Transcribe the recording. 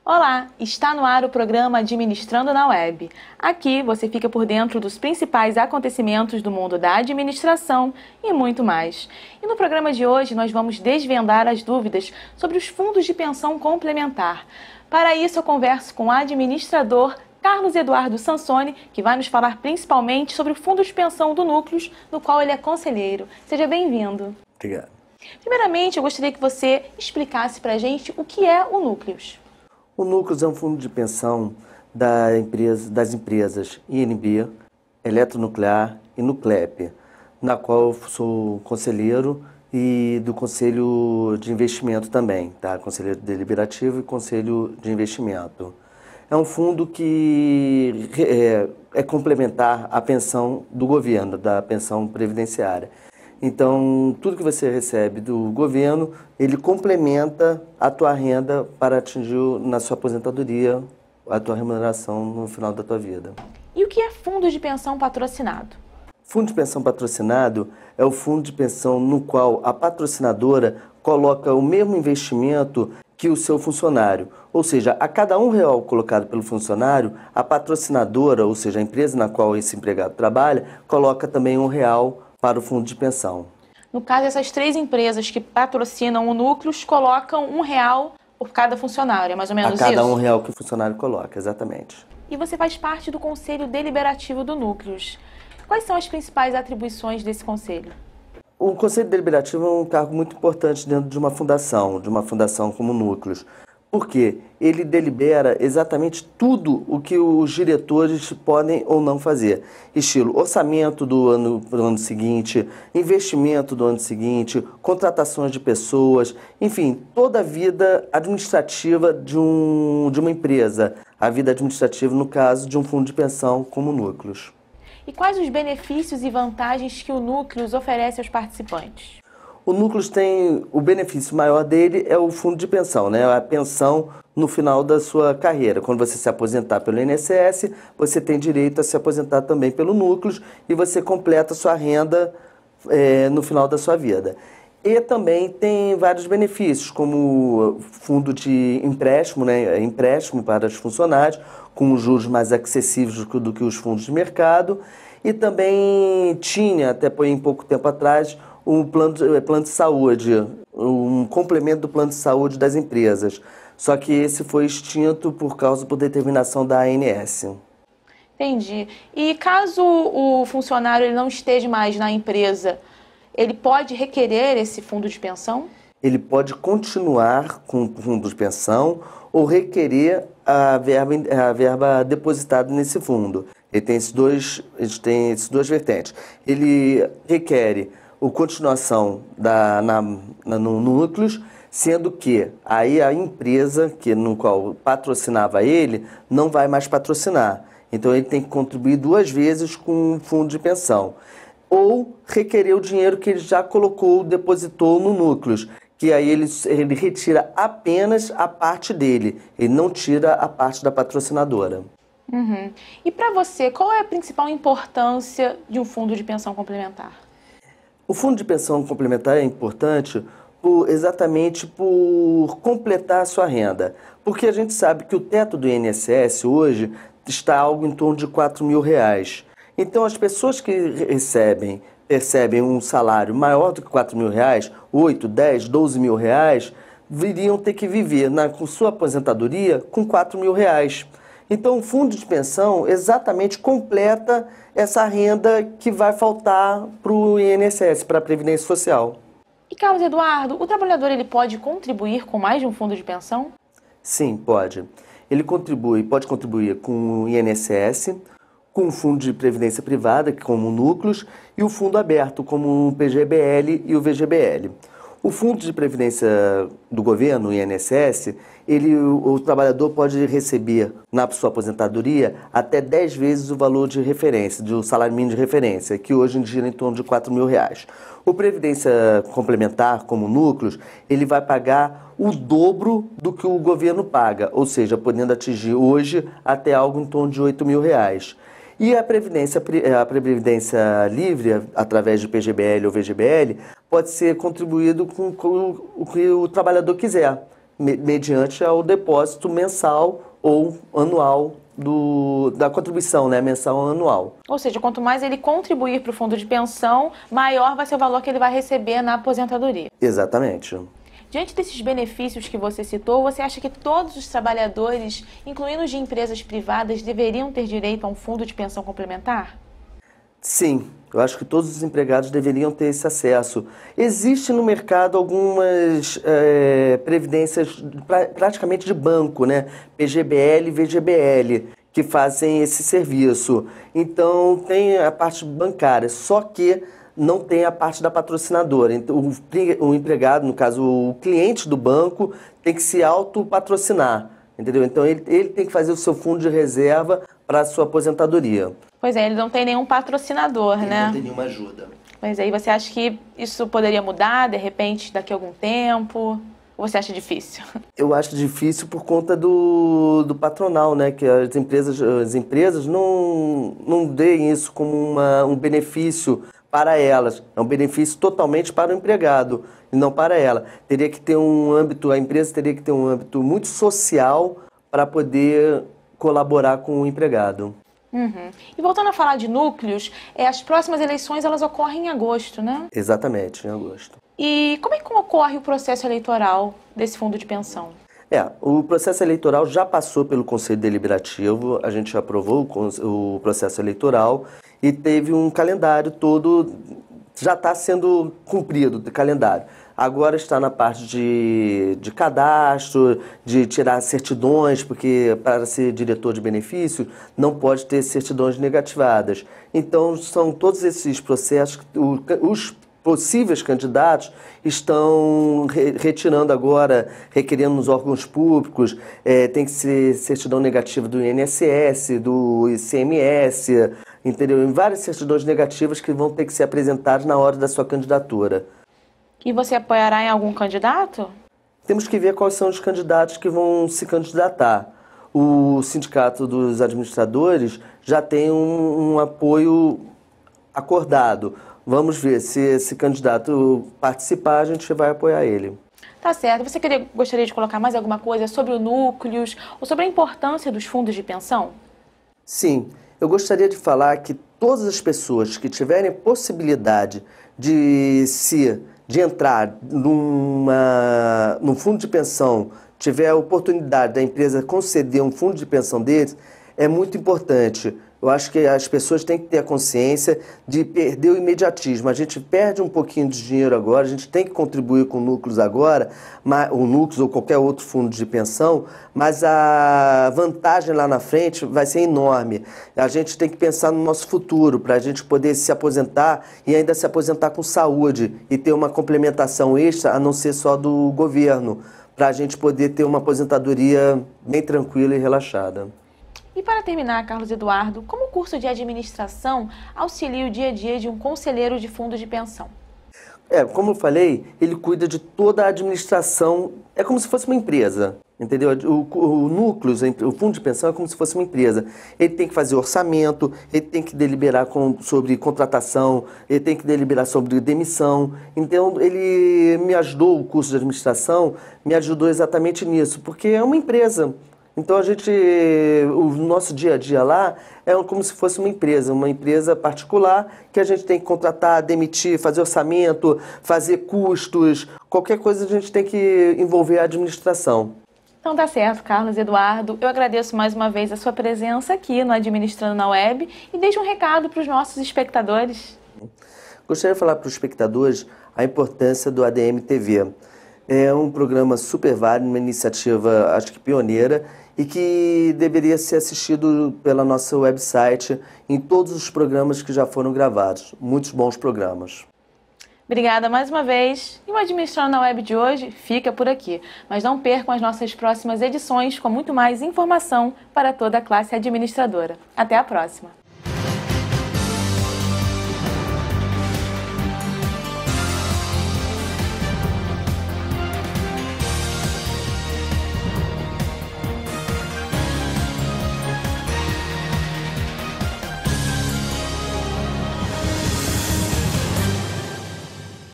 Olá, está no ar o programa Administrando na Web. Aqui você fica por dentro dos principais acontecimentos do mundo da administração e muito mais. E no programa de hoje nós vamos desvendar as dúvidas sobre os fundos de pensão complementar. Para isso eu converso com o administrador Carlos Eduardo Sansoni, que vai nos falar principalmente sobre o fundo de pensão do Núcleos, no qual ele é conselheiro. Seja bem-vindo. Obrigado. Primeiramente, eu gostaria que você explicasse para a gente o que é o Núcleos. O Núcleos é um fundo de pensão das empresas INB, Eletronuclear e Nuclep, na qual eu sou conselheiro e do Conselho de Investimento também, tá? Conselheiro Deliberativo e Conselho de Investimento. É um fundo que é complementar à pensão do governo, da pensão previdenciária. Então, tudo que você recebe do governo, ele complementa a tua renda para atingir na sua aposentadoria a tua remuneração no final da tua vida. E o que é fundo de pensão patrocinado? Fundo de pensão patrocinado é o fundo de pensão no qual a patrocinadora coloca o mesmo investimento que o seu funcionário. Ou seja, a cada R$1 colocado pelo funcionário, a patrocinadora, ou seja, a empresa na qual esse empregado trabalha, coloca também R$1 para o fundo de pensão. No caso, essas três empresas que patrocinam o Núcleos colocam R$1 por cada funcionário, é mais ou menos isso? A cada R$1 que o funcionário coloca, exatamente. E você faz parte do Conselho Deliberativo do Núcleos. Quais são as principais atribuições desse conselho? O Conselho Deliberativo é um cargo muito importante dentro de uma fundação como Núcleos. Porque ele delibera exatamente tudo o que os diretores podem ou não fazer. Estilo orçamento do ano seguinte, investimento do ano seguinte, contratações de pessoas, enfim, toda a vida administrativa de uma empresa. A vida administrativa, no caso, de um fundo de pensão como Núcleos. E quais os benefícios e vantagens que o Núcleos oferece aos participantes? O Núcleos tem, o benefício maior dele é o fundo de pensão, né? A pensão no final da sua carreira. Quando você se aposentar pelo INSS, você tem direito a se aposentar também pelo Núcleos e você completa a sua renda no final da sua vida. E também tem vários benefícios, como fundo de empréstimo, né? Empréstimo para os funcionários, com juros mais acessíveis do que os fundos de mercado. E também tinha, até em pouco tempo atrás, um plano de saúde, um complemento do plano de saúde das empresas. Só que esse foi extinto por determinação da ANS. Entendi. E caso o funcionário ele não esteja mais na empresa, ele pode requerer esse fundo de pensão? Ele pode continuar com o fundo de pensão ou requerer a verba depositada nesse fundo. Ele tem esses dois vertentes. Ele requer a continuação no Núcleos, sendo que aí a empresa no qual patrocinava ele não vai mais patrocinar. Então ele tem que contribuir 2 vezes com o fundo de pensão. Ou requerer o dinheiro que ele já depositou no Núcleos, que aí ele retira apenas a parte dele, ele não tira a parte da patrocinadora. Uhum. E para você, qual é a principal importância de um fundo de pensão complementar? O fundo de pensão complementar é importante exatamente por completar a sua renda. Porque a gente sabe que o teto do INSS hoje está algo em torno de R$4.000. Então as pessoas que percebem um salário maior do que R$4.000, 8, 10, 12 mil reais, viriam ter que viver com sua aposentadoria com R$4.000. Então o fundo de pensão exatamente completa essa renda que vai faltar para o INSS, para a Previdência Social. E Carlos Eduardo, o trabalhador ele pode contribuir com mais de um fundo de pensão? Sim, pode. Ele pode contribuir com o INSS, com o fundo de previdência privada, como Núcleos, e o fundo aberto, como o PGBL e o VGBL. O fundo de previdência do governo, o INSS, o trabalhador pode receber na sua aposentadoria até 10 vezes o valor de referência, do salário mínimo de referência, que hoje gira em torno de R$4.000. O Previdência Complementar, como Núcleos, ele vai pagar o dobro do que o governo paga, ou seja, podendo atingir hoje até algo em torno de R$8.000. E a Previdência Livre, através de PGBL ou VGBL, pode ser contribuído com o que o trabalhador quiser. mediante ao depósito mensal ou anual da contribuição, né, mensal ou anual. Ou seja, quanto mais ele contribuir para o fundo de pensão, maior vai ser o valor que ele vai receber na aposentadoria. Exatamente. Diante desses benefícios que você citou, você acha que todos os trabalhadores, incluindo os de empresas privadas, deveriam ter direito a um fundo de pensão complementar? Sim, eu acho que todos os empregados deveriam ter esse acesso. Existe no mercado algumas previdências praticamente de banco, né? PGBL e VGBL, que fazem esse serviço. Então, tem a parte bancária, só que não tem a parte da patrocinadora. Então, o empregado, no caso, o cliente do banco, tem que se autopatrocinar, entendeu? Então, ele tem que fazer o seu fundo de reserva para a sua aposentadoria. Pois é, ele não tem nenhum patrocinador, né? Não tem nenhuma ajuda. Mas aí você acha que isso poderia mudar, de repente, daqui a algum tempo? Ou você acha difícil? Eu acho difícil por conta do patronal, né? Que as empresas não deem isso como um benefício para elas. É um benefício totalmente para o empregado e não para ela. Teria que ter a empresa teria que ter um âmbito muito social para poder colaborar com o empregado. Uhum. E voltando a falar de núcleos, as próximas eleições elas ocorrem em agosto, né? Exatamente, em agosto. E como é que ocorre o processo eleitoral desse fundo de pensão? O processo eleitoral já passou pelo Conselho Deliberativo, a gente aprovou o processo eleitoral e teve um calendário todo, já está sendo cumprido o calendário. Agora está na parte de cadastro, de tirar certidões, porque para ser diretor de benefício não pode ter certidões negativadas. Então, são todos esses processos, os possíveis candidatos estão retirando agora, requerendo nos órgãos públicos, tem que ser certidão negativa do INSS, do ICMS, entendeu? Em várias certidões negativas que vão ter que ser apresentadas na hora da sua candidatura. E você apoiará em algum candidato? Temos que ver quais são os candidatos que vão se candidatar. O Sindicato dos Administradores já tem um apoio acordado. Vamos ver se esse candidato participar, a gente vai apoiar ele. Tá certo. Você gostaria de colocar mais alguma coisa sobre o núcleos ou sobre a importância dos fundos de pensão? Sim, eu gostaria de falar que todas as pessoas que tiverem possibilidade de entrar num fundo de pensão, tiver a oportunidade da empresa conceder um fundo de pensão deles, é muito importante. Eu acho que as pessoas têm que ter a consciência de perder o imediatismo. A gente perde um pouquinho de dinheiro agora, a gente tem que contribuir com núcleos agora, o núcleos ou qualquer outro fundo de pensão, mas a vantagem lá na frente vai ser enorme. A gente tem que pensar no nosso futuro, para a gente poder se aposentar e ainda se aposentar com saúde e ter uma complementação extra, a não ser só do governo, para a gente poder ter uma aposentadoria bem tranquila e relaxada. E para terminar, Carlos Eduardo, como o curso de administração auxilia o dia a dia de um conselheiro de fundo de pensão? Como eu falei, ele cuida de toda a administração, é como se fosse uma empresa, entendeu? O núcleo, o fundo de pensão é como se fosse uma empresa. Ele tem que fazer orçamento, ele tem que deliberar sobre contratação, ele tem que deliberar sobre demissão. Então, ele me ajudou, o curso de administração me ajudou exatamente nisso, porque é uma empresa. Então, o nosso dia a dia lá é como se fosse uma empresa particular que a gente tem que contratar, demitir, fazer orçamento, fazer custos, qualquer coisa a gente tem que envolver a administração. Então tá certo, Carlos Eduardo. Eu agradeço mais uma vez a sua presença aqui no Administrando na Web e deixo um recado para os nossos espectadores. Gostaria de falar para os espectadores a importância do ADM TV. É um programa super válido, uma iniciativa, acho que pioneira, e que deveria ser assistido pela nossa website em todos os programas que já foram gravados. Muitos bons programas. Obrigada mais uma vez. E o Administrando na Web de hoje fica por aqui. Mas não percam as nossas próximas edições com muito mais informação para toda a classe administradora. Até a próxima!